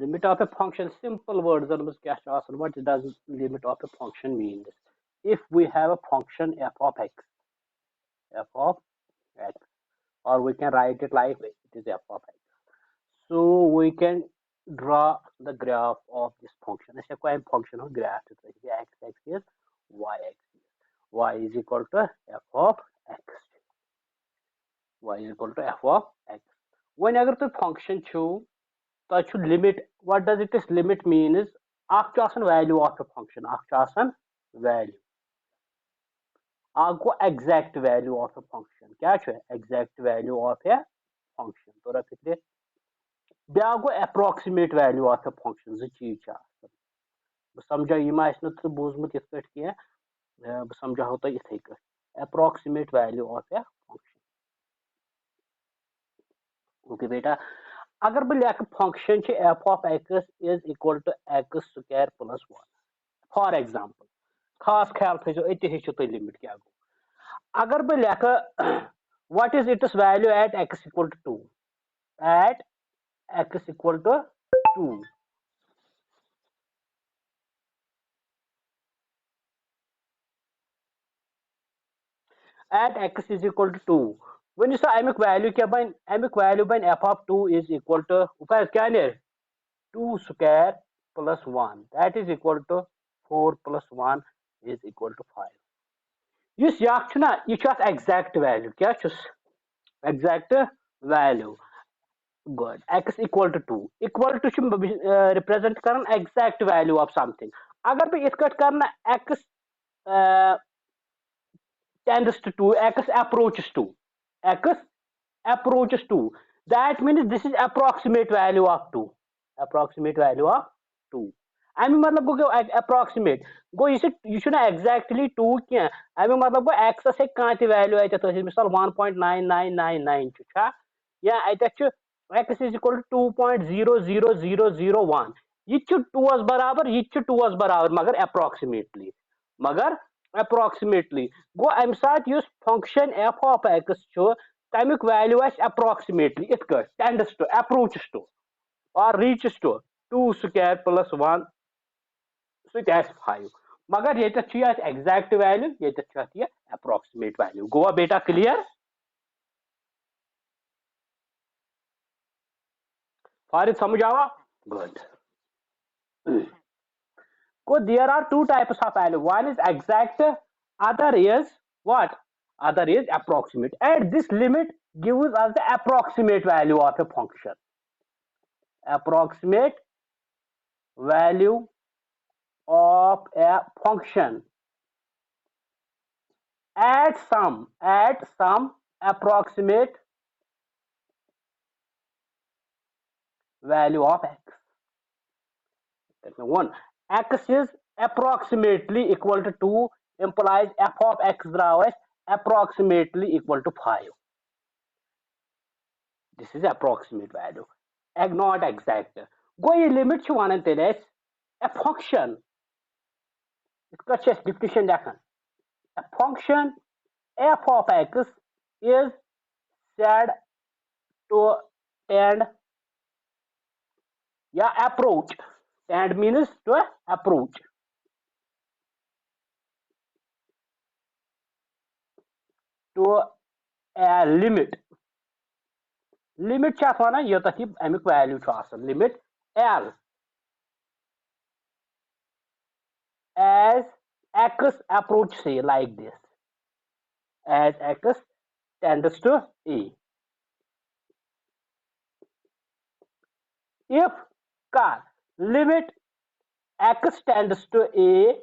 limit of a function, simple words on what does limit of a function mean? If we have a function f of x, or we can write it like it is f of x. So we can draw the graph of this function. ऐसे कोई function हो graph तो ये x axis, y axis. Y is equal to f of x. Y is equal to f of x. When अगर तो function छू तो limit. What does it is limit mean is आपके आसन value of a function. आपके आसन value. आपको exact value of a function. क्या छू exact value of a function. तो रख फिक्रे. ब्या गो approximate value of a function. जो चीज छा. बस समझा ये माइस न तो बोझ इस कट किया. बस समझा होता है इस एक. Approximate value of a function. Okay बेटा. अगर बह लिख function f of x is equal to x square plus 1. For example, खास ख्याल थो ये तुम लिमिट क्या गो. अगर बह लिख what is its value at x equal to 2. At x equal to 2. At x is equal to 2. When you say Amik value क्या बन अमिक value बन f of 2 is equal to क्या ने 2 square plus 1. That is equal to 4 plus 1 is equal to 5. Yus yak chuna ये exact value क्या चुस exact value. Good. X equal to 2. Equal to represent Karan exact value of something. अगर पे इस cut करना x tends to 2, x approaches to. X approaches to. That means this is approximate value of 2. Approximate value of 2. अमी मतलब गो approximate गो ये छुना exactly 2 क्या अमी मतलब गो x से कांति value आयत तो मिसाल 1.9999 छा या आयत x is equal to 2.00001 ये 2 बराबर ये 2 बराबर मगर approximately गो अमि सात use function f of x छु तमिक value आस approximately इत cut tends to approaches to or reaches to 2 square plus 1 so it has 5 मगर ये exact value ये approximate value गोवा बेटा clear फारिद समझ आवा good. So there are two types of value. One is exact, other is what? Other is approximate. And this limit gives us the approximate value of a function. Approximate value of a function at some approximate value of x. One, x is approximately equal to 2 implies f of x is approximately equal to 5. This is approximate value, not exact. Go ये limit छु वानन तेरे a function. इसका chess definition देखन. A function f of x is said to tend या approach. Tend means to approach. To a limit. Limit क्या था ना ये तो कि अमिक value था limit L as x approach say like this. As x tends to a. If limit x tends to a,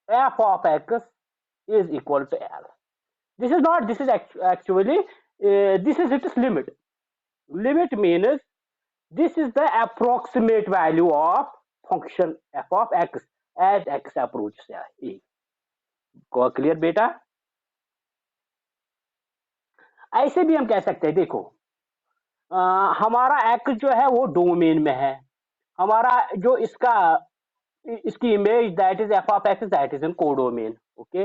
f of x is equal to L. This is not, this is actually, this is its limit. Limit means this is the approximate value of function f of x as x approaches a. को clear बेटा? ऐसे भी हम कह सकते हैं देखो हमारा x जो है वो डोमेन में है हमारा जो इसकी image that is f of x that is in codomain okay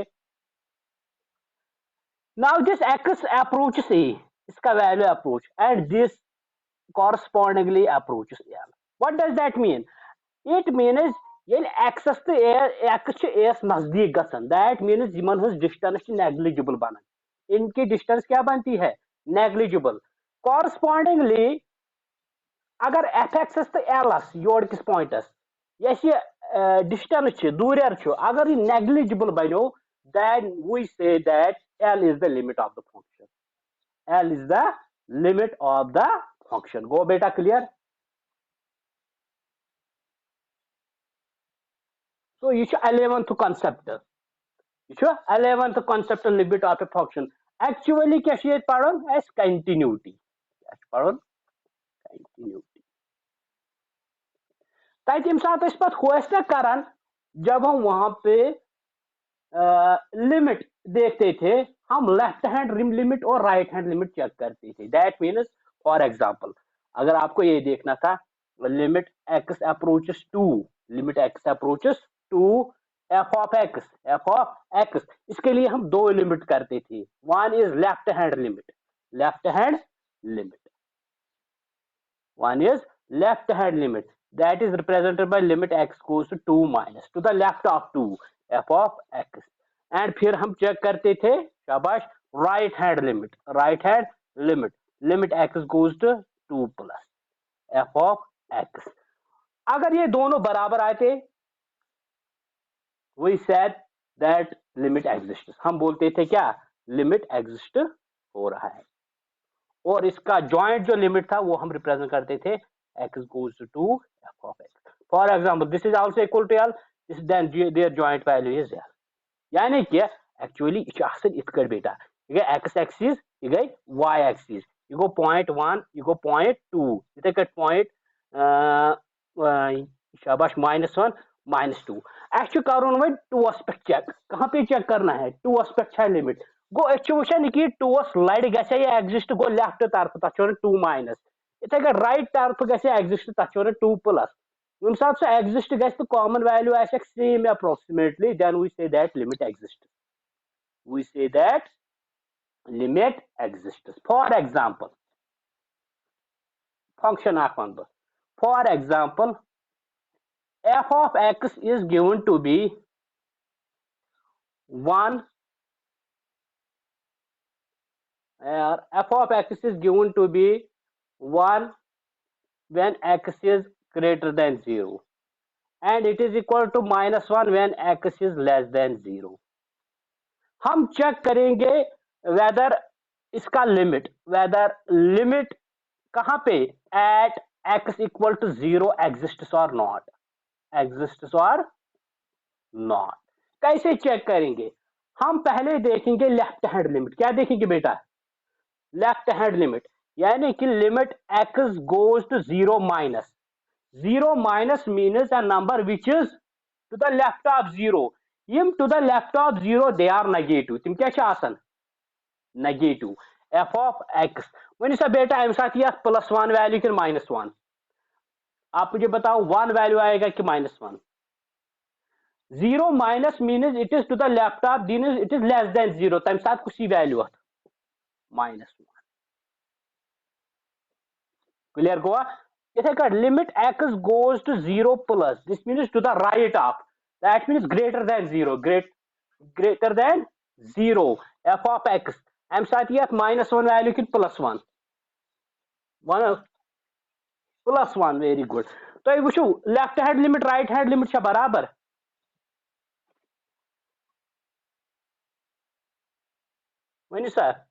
now this x approaches a इसका value approach and this correspondingly approaches L. What does that mean? It means yel x to x ch as nazdeek gasan, that means yiman hus distance negligible banan. इनकी distance क्या बनती है? Negligible. Correspondingly, अगर F access तो एलस your किस points यह distance दूर अगर यह नेग्लिजिबल बनो then we say that L is the limit of the function. L is the limit of the function. Go beta clear? So you should 11th concept. You should 11th concept limit of a function. Actually क्या है पढ़ो as continuity. पढ़ो continuity. तक यम सात पे करान जब हम वहां पे लिमिट देखते थे, हम लेफ्ट हैंड लिमिट और राइट हैंड लिमिट चेक करते थे. दैट मीन्स फॉर एग्जांपल अगर आपको ये देखना था limit x approaches to, limit x approaches to f of x, इसके लिए हम दो लिमिट करते थे. One is left hand limit, left hand limit, one is left hand limit, that is represented by limit x goes to 2 minus to the left of 2 f of x. And फिर हम check करते थे शाबाश right hand limit, right hand limit, limit x goes to 2 plus f of x. अगर ये दोनों बराबर आए थे we said that limit exists. हम बोलते थे क्या लिमिट एग्जिस्ट हो रहा है. और इसका जॉइंट जो लिमिट था वो हम रिप्रेजेंट करते थे x goes to f of x. For example, this is also equal to L, this then their joint value is L. यानी कि एक्चुअली यह आसन इत कर बेटा यह गई x एक्सिस, यह गई y एक्सिस, यह गो 0.1, यह गो 0.2, इथे कट पॉइंट शाबाश -1 -2. एक्चु करुन वो 2 पे चेक. कहां पे चेक करना है? 2 पे लिमिट गो वुचान कि 2 लड़ ग एग्जिस्ट गो लेफ्ट तरफ तथ 2 माइनस, इथे कट राइट तरफ ग एग्जिस्ट तथ 2 plus. When such exist gets the common value as same approximately, then we say that limit exists. We say that limit exists. For example, function of number. For example, f of x is given to be 1. F of x is given to be 1 when x is greater than 0. And it is equal to -1 when x is less than 0. हम check करेंगे weather इसका limit, weather limit कहां पे at x equal to 0 exists और not, exists और not. कैसे check करेंगे? हम पहले देखेंगे लेफ्ट हैंड लिमिट. क्या देखेंगे बेटा? लेफ्ट हैंड लिमिट, यानी कि limit x goes to 0 minus. 0 minus means a number which is to the left of 0. Yim to the left of 0 they are negative. Tim क्या आसन? Negative. F of x. When इसे बेटा हम साथ यह +1 value कि -1? आप मुझे बताओ 1 वैल्यू आएगा कि -1? 0 minus means it is to the left of, it is less than 0. तम साथ कुछ वैल्यू -1. क्लियर हुआ? limit x goes to 0 plus, this means to the right of, that means greater than 0, greater than 0 f of x. am साथ ये -1 value कि +1? 1 +1. Very good. तो ये वो left hand limit right hand limit बराबर? वही sir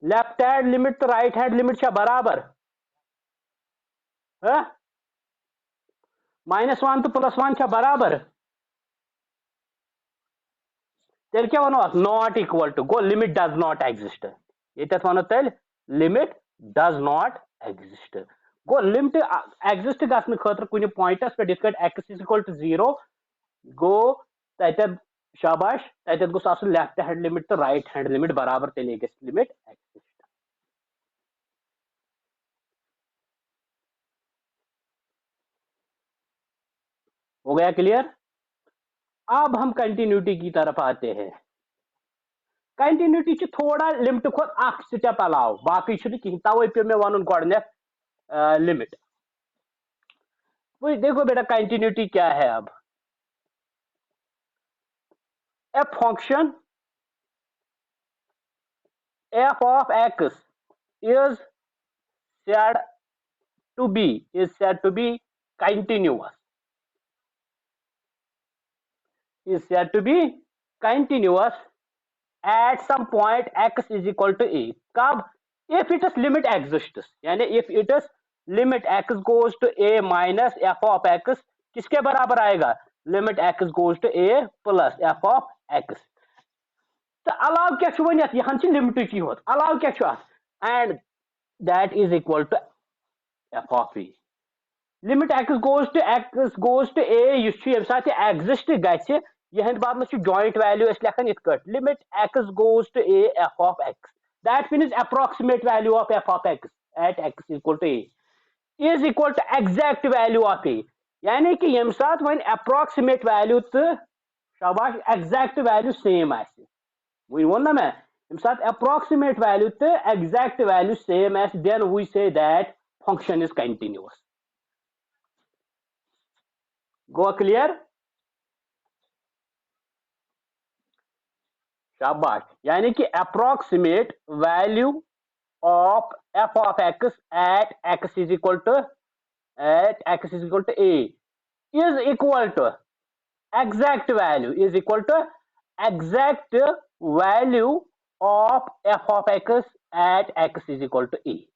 left hand limit तो right hand limit बराबर? -1 तो +1 बराबर? तेल क्या वनो नॉट इक्वल टू गो लिमिट डज नॉट एग्जिस्ट. ये वनो तेल लिमिट डज नॉट एग्जिस्ट. गो लिमिट एग्जिस्ट गन खतर कुछ पॉइंटस पे डिस्कट x इज इक्वल टू 0 गो तत शाबाश तत गोस आसन लेफ्ट हैंड लिमिट तो राइट हैंड लिमिट बराबर तेल लिमिट एग्जिस्ट. हो गया क्लियर? अब हम कंटिन्यूटी की तरफ आते हैं. कंटिन्यूटी थोड़ा लिमिट खुद स्टेप अलाव, बाकी कहीं तवे पे मे वन गोडनेथ लिमिट. वो देखो बेटा कंटिन्यूटी क्या है अब, a function f of x is said to be continuous, is said to be continuous at some point x is equal to a. कब? if its limit exists, यानी if its limit x goes to a minus f of x किसके बराबर आएगा? limit x goes to a plus f of x. तो अलाव क्या छु one यहाँ लिमिट होत अलाव क्या and that is equal to f of a. limit x goes to a यह यम साथ exist गि यह बदल joint value लेखन इत limit x goes to a f of x, that means approximate value of f of x at x equal to a is equal to exact value of a, यानी कि यम साथ one approximate value तो शाबाश exact value same आसे वही वो ना मैं यम साथ approximate value तो exact value same as, then we say that function is continuous. Go clear? शाबाश, यानी कि approximate value of f of x at x is equal to a is equal to exact value of f of x at x is equal to a.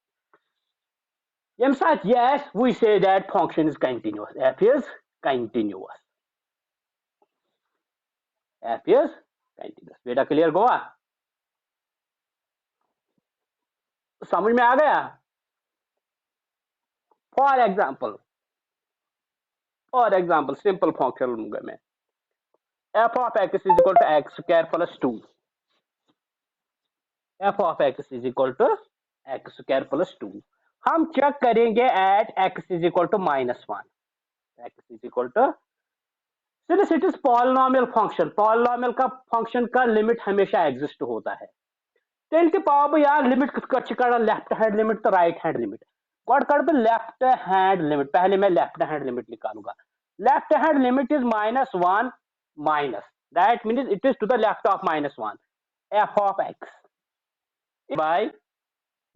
Yes, we say that function is continuous. F is continuous. बेटा clear Goa? समझ में आ गया? For example simple function में f of x is equal to x square plus 2. f of x is equal to x square plus 2. हम check करेंगे at x is equal to -1. x is equal to, since it is polynomial function, polynomial का function का limit हमेशा exist होता है. तेल के पाव यार लिमिट कड़ा लेफ्ट हैंड लिमिट तो राइट हैंड लिमिट गॉड कर लेफ्ट हैंड लिमिट. पहले मैं लेफ्ट हैंड लिमिट निकालूंगा. Left hand limit is -1 minus, that means it is to the left of -1. f of x by,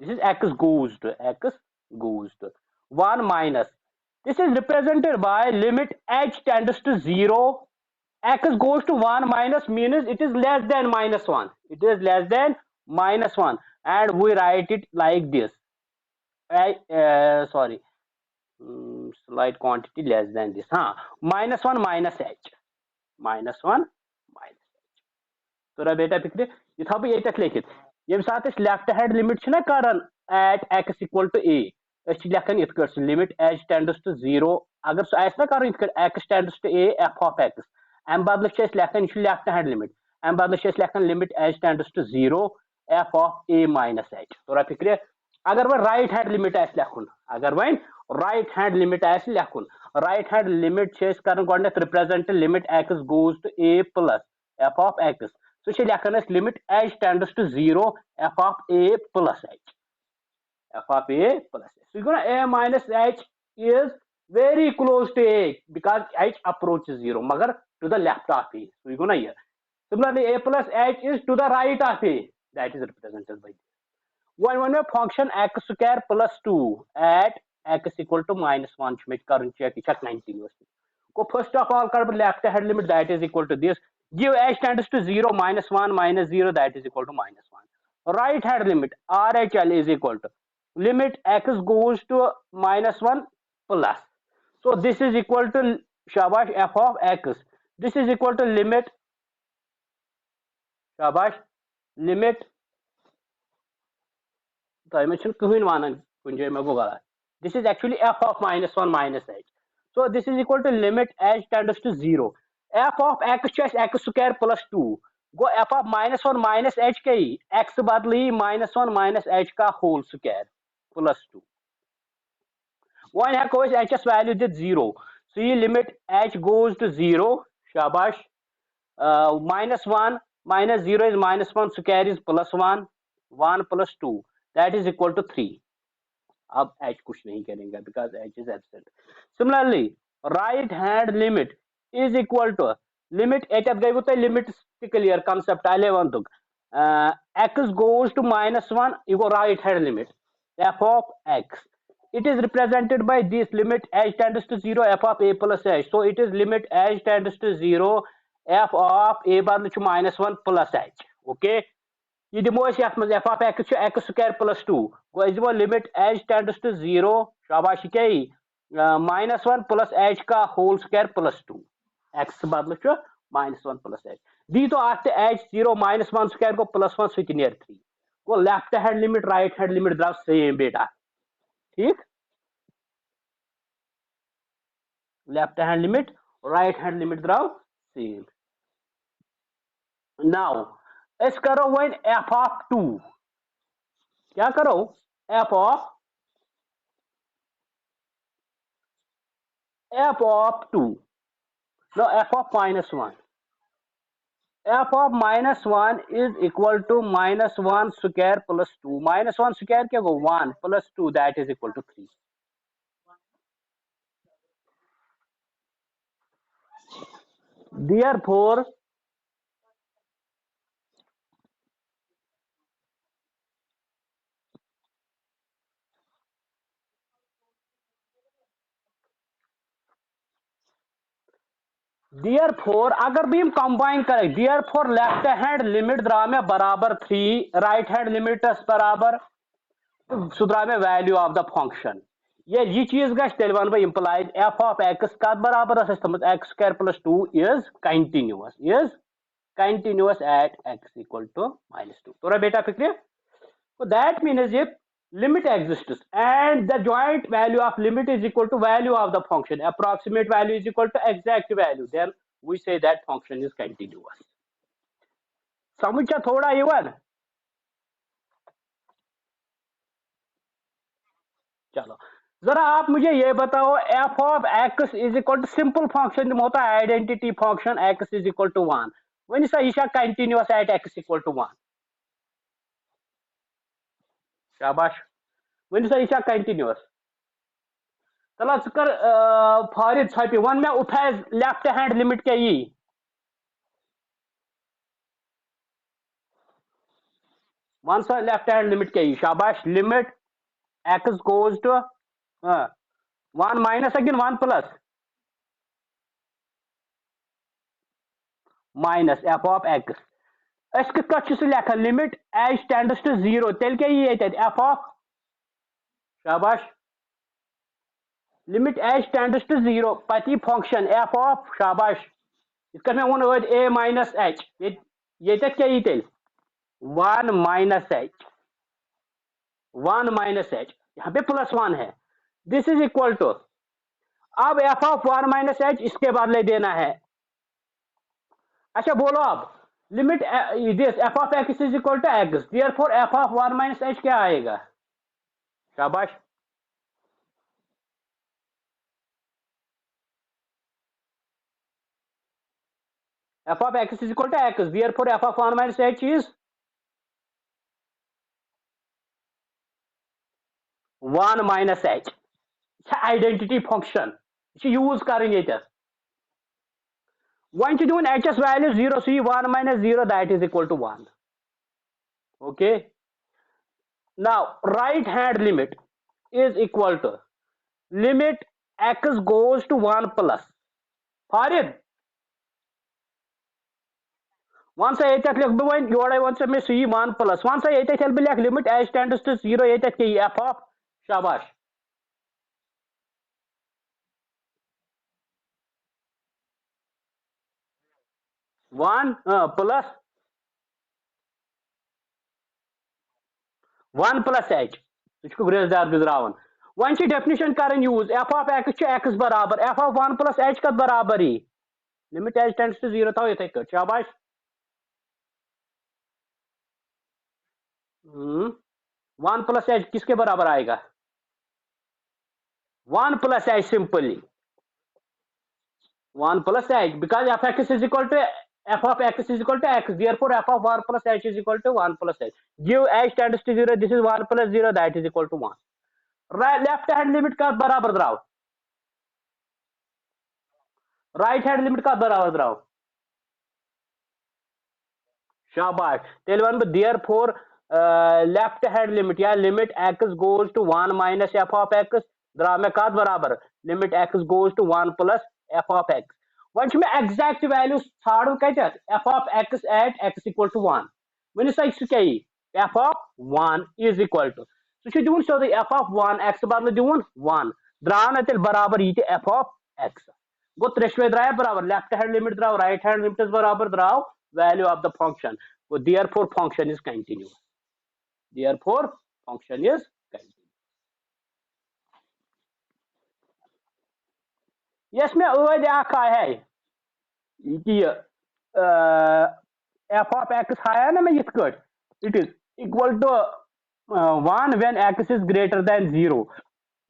this is x goes to 1 minus, this is represented by limit h tends to 0, x goes to 1 minus means it is less than -1, it is less than -1, and we write it like this. Sorry, slight quantity less than this. -1 minus h, -1 minus h. तो बेटा फिक्र यह थो बह ये लिखित ये सात लेफ्ट हैंड लिमिट कर at x equal to a लेखन इत लिमिट h टेंड्स टू 0, अगर सह कर x tends to a f of x, अम बदल लेखन लेफ्ट हैंड लिमिट, अम बदल लेखन limit h tends to 0 f of a minus h. तो फिक्र अगर वह राइट हैंड लिमिट लेखुन, अगर वह राइट हैंड लिमिट लेखुन, राइट हैंड लिमिट कर represent limit x goes to a plus f of x, so लेखन limit h tends to 0 f of a plus h, f of a plus h. So a minus h is very close to a because h approaches 0 magar to the left of a. So you here. Similarly a plus h is to the right of a, that is represented by this. One function x square plus 2 at x equal to -1 check continuous. Go first of all left hand limit, that is equal to this. Give h tends to 0 -1 minus 0, that is equal to -1. Right hand limit RHL is equal to limit x goes to -1 plus. So this is equal to shabash f of x. This is equal to limit shabash limit. This is actually f of -1 minus h. So this is equal to limit h tends to 0. f of x x square plus 2. Go f of -1 minus h के x बदली -1 minus h का whole square plus 2. One हेको h's value did 0. So ये limit h goes to 0. शाबाश. -1 minus 0 is -1 square is +1. 1 plus 2. That is equal to 3. अब h कुछ नहीं करेंगे because h is absent. Similarly right hand limit is equal to limit at गई तो limit clear concept आले वन तुक x goes to -1 you go right hand limit f of x. It is represented by this limit h tends to 0 f of a plus h. So it is limit h tends to 0 f of a बदल -1 plus h. Okay. ये दिमो f of x x square plus 2 go दिमो limit h tends to 0 शाबाश क्या -1 plus h का whole square plus 2 x बदल -1 plus h दी तो आते h 0 -1 square को +1 switch near 3 वो left hand limit right hand limit द्राव सेम बेटा. ठीक. Left hand limit right hand limit द्राव सेम. नाउ इस करो वन f of 2 क्या करो f of 2 no f of -1 f of -1 is equal to -1 square plus 2 -1 square क्या go 1 plus 2 that is equal to 3. Therefore अगर भी हम combine करें therefore लेफ्ट हैंड लिमिट द्रा में बराबर 3 राइट हैंड लिमिट बराबर सह द्रा में वैल्यू ऑफ द फंक्शन. ये चीज गश तेल वन बह इम्प्लाइज f of x कत बराबर x square plus 2 is continuous at x equal to -2. तो रहा बेटा फिक्र. So that means if limit exists and the joint value of limit is equal to value of the function, approximate value is equal to exact value, then we say that function is continuous. समझ थोड़ा even. चलो जरा आप मुझे ये बताओ f of x is equal to simple function होता है identity function x is equal to 1 when is यह continuous at x equal to 1. शाबाश. when is यह continuous. चलो कर फारिद छपी वन में उठाए लेफ्ट हैंड लिमिट क्या यी वन सा लेफ्ट हैंड लिमिट क्या यी शाबाश limit x goes to 1 minus again 1 plus minus f of x. अस कित कट छ लेखन लिमिट h tends to 0 तेल क्या यी f of शाबाश लिमिट h tends to 0 पति फंक्शन f of शाबाश इसका मैं वन a minus h ये क्या यी तेल 1 minus h 1 minus h यहाँ पे +1 है. दिस इज इक्वल टू अब f of 1 minus h इसके बदले देना है. अच्छा बोलो अब limit this f of x is equal to x therefore f of 1 minus h क्या आएगा. शाबाश. f of x is equal to x therefore f of 1 minus h is 1 minus h. Identity function use करें ये one doing h's value 0 so 1 minus 0 that is equal to 1. Okay. Now right hand limit is equal to limit x goes to 1 plus Farid one सा ये लिख बह one योड़े one मे सही 1 plus one सा ये बह लिख लिमिट h tends to 0 ये f of शाबाश वन प्लस 1 plus h ग्रेजदार गुजरावन वन डेफिनेशन कर यूज f of x बराबर f of 1 plus h कत बराबर ही लिमिट h tends to 0 था ये शाबाश. 1 plus h किसके बराबर आएगा 1 plus h simply 1 plus h because f x is equal to f of x is equal to x therefore f of 1 plus h is equal to 1 plus h. Give h tends to 0 this is 1 plus 0 that is equal to 1. Left hand limit का बराबर द्राव, right hand limit का बराबर द्राव। शाबाश, तेल वन therefore left hand limit या limit x goes to 1 minus f of x द्राव में कत बराबर limit x goes to 1 plus f of x. वन में एग्जैक्ट वैल्यू ाड़न कत f of x at x equal to 1 वन सा क्या f of 1 is equal to सह दिवन सोद एफ ऑफ 1 एक्स बदल दिवन 1 द्राव ना तेल बराबर ये एफ ऑफ एक्स गो त्रेशवे द्राया बराबर लेफ्ट हैंड लिमिट द्राव राइट हैंड लिमिट बराबर द्राव value of the function, so therefore function is continuous, therefore function is continuous। yes में ओद आखा है कि f of x आया ना मैं इस cut it is equal to 1 when x is greater than 0,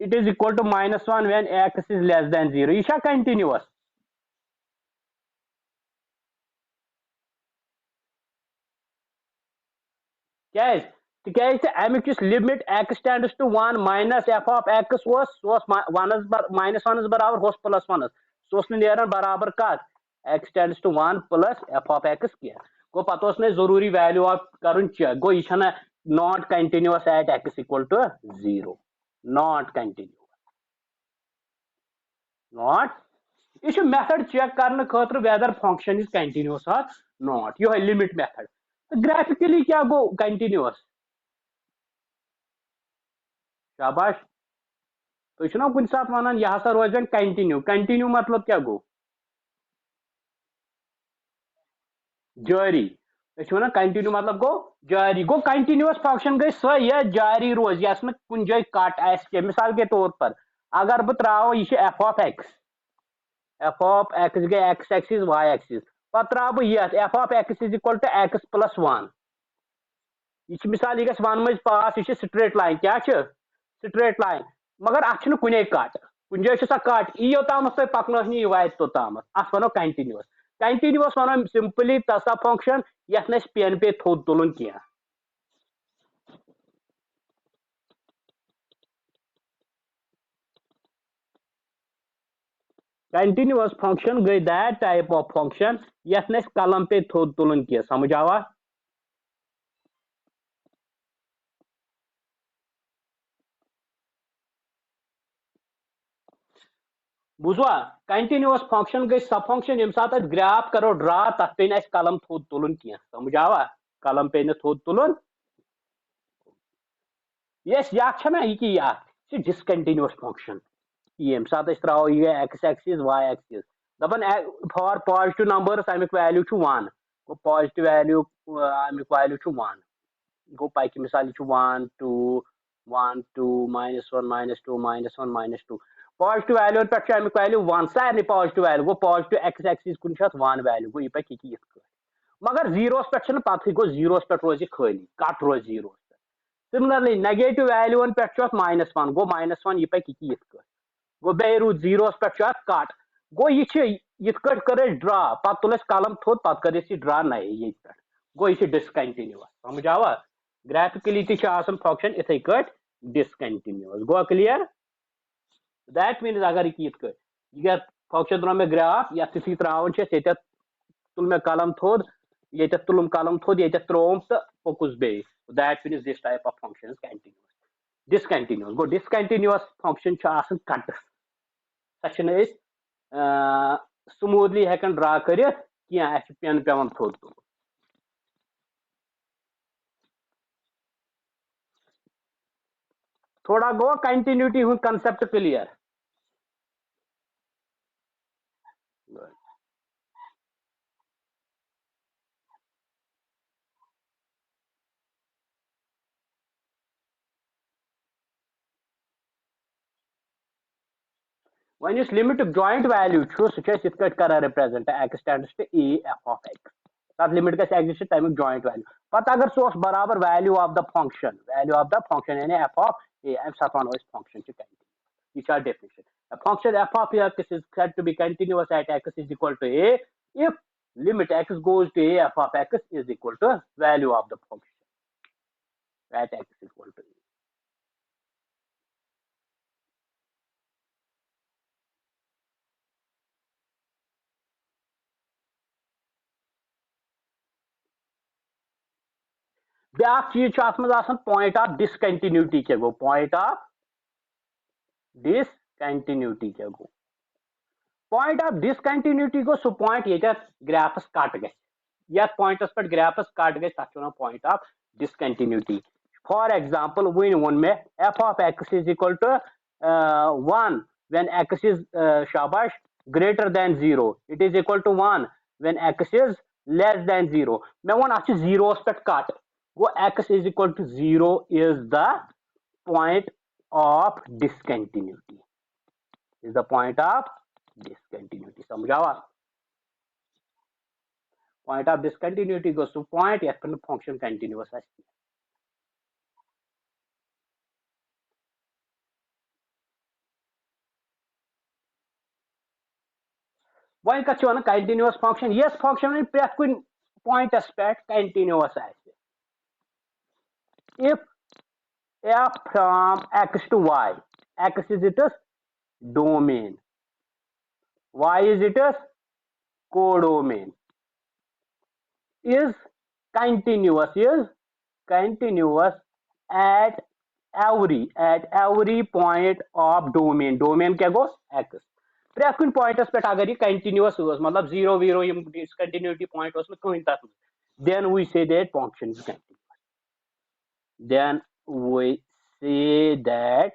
it is equal to minus 1 when x is less than 0, ये continuous। अमुक limit x tends to 1 minus f of x minus one बराबर होस plus one सह बराबर कत x tends to 1 plus f of x कह गो पे जरूरी वैल्यू ऑफ कर चेक गो यह not continuous at x equal to 0, not continuous, not यह मेथड चेक करने खतर वेदर फंक्शन इज कंटिन्यूअस और नॉट यह लिमिट मेथड। तो ग्राफिकली क्या गो कंटिन्यूअस। शाबाश, तुम कुछ सात वन यह हसा रोजान कंटिन्यू, कंटिन्यू मतलब क्या गो जारी, वन कंटिन्यू मतलब गो जारी, गो कंटिन्यूअस फंक्शन गई सह जारी रोज यस कुछ जाए कट आ मिसाल के तौर पर अगर बह त्रो यह f of x, f of x गई एक्स एक्सिस वाई एक्सिस पे त्रा बह ये f of x is equal to x plus 1 यह मिसाल यह वन मज पास यह स्ट्रेट लाइन क्या स्ट्रेट लाइन मगर अत कुने कट कुछ जाए सह कट यी योतम तुम पकन यह वात तोतम अत वनो कंटिन्यूअस। कंटिन्यूअस वनो सिंपली तसा फंक्शन यथ न पेन पे थोद तुलन कह। कंटिन्यूअस फंक्शन गई दैट टाइप ऑफ फंक्शन यथ न कलम पे थोद तुलन कह, समझ आवा। बुझवा कंटिन्यूअस फंक्शन गई सब फंक्शन यम सात ग्राफ करो ड्रा तथ पे कलम थोद तुलन कह, समझ आवा, कलम पे थोद तुलन यस या यह डिसकंटिन्यूअस फंक्शन यम सात त्रो यह एक्स एक्सिस वाई एक्सिस दपान फॉर पॉजिटिव नंबर्स अमुक वैल्यू 1 गो पॉजिटिव वैल्यू अमुक वैल्यू 1 गो पाई मिसाल 1 2 1 2 -1 -2 -1 -2 पॉजिटिव वैल्यू पे अमुक वैल्यू 1 सारे पॉजिटिव वैल्यू गो पॉजिटिव एक्स एक्सिस कुन 1 वैल्यू गो यह पे मगर जीरोस पे पत गो जीरोस पे रोज खाली कट रोज जीरो। सिमिलरली नेगेटिव वैल्यू पे -1 गो -1 यह पे गो बे रूद जीरोस पे कट गो यह कर ड्रा पे तुल कलम थोद पे कर ड्रा नए ये गो यह डिसकंटिन्यूअस, समझ आवा। ग्राफिकली फंक्शन इथे cut discontinuous go clear. That means अगर यह फंक्शन द्रो मे ग्राफ ये त्रावन तुल मे कलम थोद ये तुलम कलम थोद ये त्रोम तो पोकुस बे, that means this type of function is continuous. Discontinuous गो डिसकंटिन्यूअस फंक्शन कट्स सह स्मूथली हेकन ड्रा कर पेन पेवन थोद तुल। थोड़ा गो कंटिन्यूटी हूँ कंसेप्ट क्लियर। वन इस लिमिट जॉइंट वैल्यू सह कर represent x tends to a f of x तथ लिमिट गि एग्जिस्ट तमिक जॉइंट वैल्यू पत अगर सह बराबर वैल्यू ऑफ द फंक्शन यानी एफ ऑफ ए अम सात वन फंक्शन कंटिन्यूअस यह definition function f of x is said to be continuous at x is equal to a if limit x goes to a f of x is equal to value of the function at x equal to a. ब्याक चीज point of discontinuity क्या गो point of discontinuity क्या गो point of discontinuity गो सह point ये graphs कट ग पॉइंटस पे ग्राफस कट ग point of discontinuity for example वन वोन मे f of x is equal to 1 when x is shabash greater than 0 it is equal to 1 when x is less than 0 मैं वन अच्छे zeros पे कट वो x is equal to 0 is the point of discontinuity is the point of discontinuity समझावा point of discontinuity goes to point या फिर function continuous है वही कह कंटिन्यूअस फंक्शन यस फंक्शन प्रेथ कुन पॉइंटस पे continuous if f from x to y x is its domain y is its codomain is continuous at every point of domain क्या गो x प्रेथ कुन points पे अगर ये कंटिन्यूअस मतलब 0 0 डिसकंटिन्यूटी पॉइंट कहीं तक then we say that function is continuous then we say that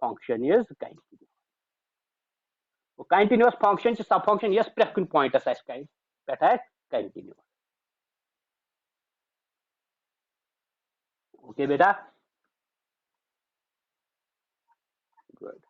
function is continuous function सब function yes प्रेथ कुन पॉइंटस पे continuous okay बेटा good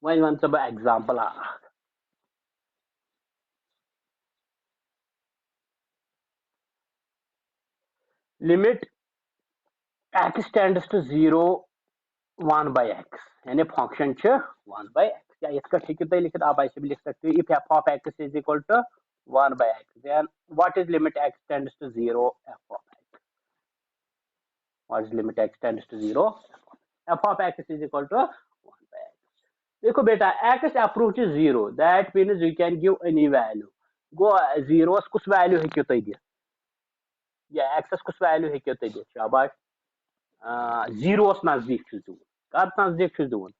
one example limit x tends to 0 1 by x यानी function 1 by x या इसका ठीक है लिखित आप ऐसे भी लिख सकते हो if f of x is equal to 1 by x then what is limit x tends to 0 f of x what is limit x tends to 0 f of x is equal to 1 by x देखो बेटा x approaches 0 that means you can give any value go 0 कुछ value है क्यों तो दिया या x कुछ value है क्यों तो दिया शाबाश 0 नजदीक छुस दून कद नजदीक छुस दून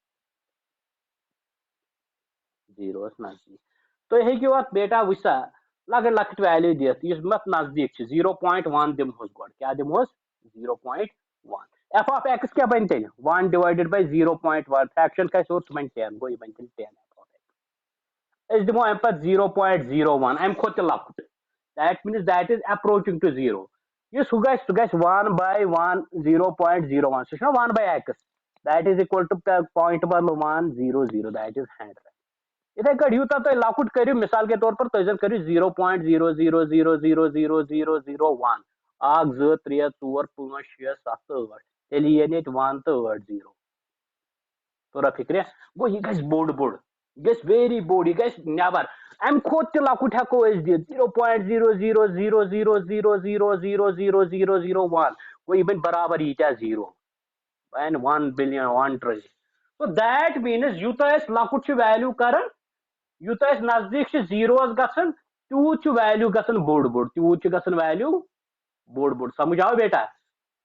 0 नजदीक तो हेकियो अत बेटा वसा लगे लकट वैल्यू दियत इस मत नजदीक 0.1 दिमहोस गोड क्या दिमहोस 0.1 f of x क्या बन तेन 1 divided by 0.1 फ्रैक्शन का सोर्स बन 10 गो बन 10 f of x इस दिमो एम पर 0.01 एम खोत लकट that means that is approaching to 0 yes who guys 1 by 1 0.01 so 1 by x that is equal to 0.110 that is 100 इथे कट यूता तो लाकुट करियो मिसाल के तौर पर तो जन करियो 0.000000001 आग 2 3 4 5 6 7 8 तेली ये नेट 1 तो 8 0 तोरा फिक्रे गो ये गस बोर्ड गस वेरी बोर्ड ये गस नेवर एम खोत ते लाकुट हको एस दि 0.00000000001 वो इवन बराबर ईटा 0 and 1 billion 1 trillion so that means यूता एस लाकुट वैल्यू करन यूता नजदीक जीरोस गसन तूत वैल्यू गसन बोड़ तूत गसन वैल्यू बोड़ समझ आओ बेटा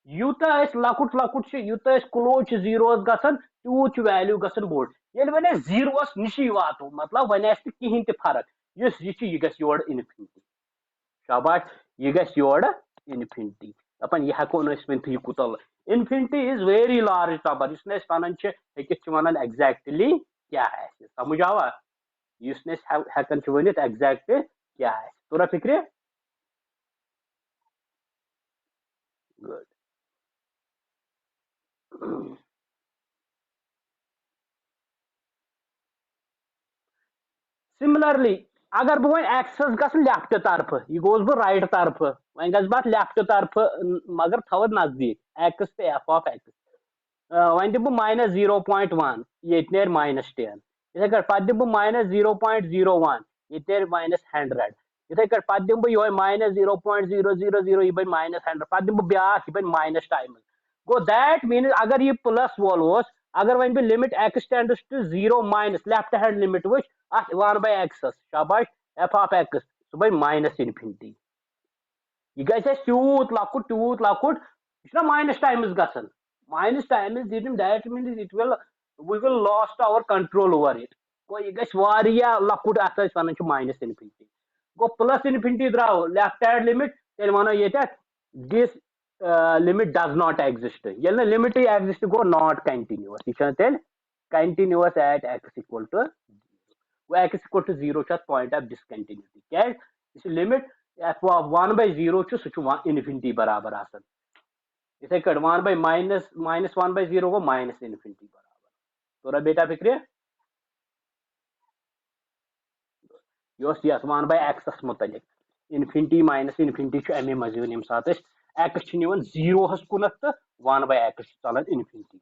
यूता लकुट लकुट यूता क्लोज जीरोस गसन तूत वैल्यू गसन बोड़ ये वन जीरोस निशी वातो मतलब वन कहीं ते फर्क यह गस योर इन्फिनिटी शाबाश यह गस योर इन्फिनिटी दपान यह हको वन कुतल infinity is very large number इस वन वन एग्जैक्टली क्या है समझ आवा हेकन वन एग्जैक्ट क्या है तोरा फिक्रे गुड सिमिलरली अगर बह वन एक्सस गस लेफ्ट तरफ यह गोस बह राइट तरफ वन गस बह लेफ्ट तरफ मगर थव नजदीक एक्स तो एफ ऑफ एक्स वन दिम माइनस 0.1 ये नेर माइनस 10 इथे कर पद दिम माइनस 0.01 ये नेर माइनस 100 इथे कर पद दिम यो माइनस 0.000 ये बन माइनस 100 पद दिम ब्या ये बन माइनस टाइम गो दैट मीन अगर ये प्लस वोल ओस अगर वन बह limit x tends to 0 minus left hand limit वुच अत 1/x शाबाश एफ ऑफ एक्स सह बन माइनस इनफिनिटी यह गई तूत लकुट यह माइनस टाइम्स गसन minus time is didn't that means it will we will lost our control over it go ये गस वारिया लकुट अत वन माइनस इनफिनिटी गो प्लस इनफिनिटी द्राव लेफ्ट हैंड लिमिट तेल वनो ये this limit does not exist ये लिमिट एग्जिस्ट गो नॉट कंटिन्यूअस यह तेल continuous at x equal to वो x equal to 0 point of discontinuity क्या लिमिट एफ ऑफ 1/0 सह इनफिनिटी बराबर आसन इथे कट 1 माइनस 1/0 को माइनस इनफिनिटी बराबर तोरा बेटा फिक्र यस 1/x मुतलिक इनफिनिटी माइनस इनफिनिटी अमे मजीद यम सात एक्स 0 कुन तो 1/x चलान इनफिनिटी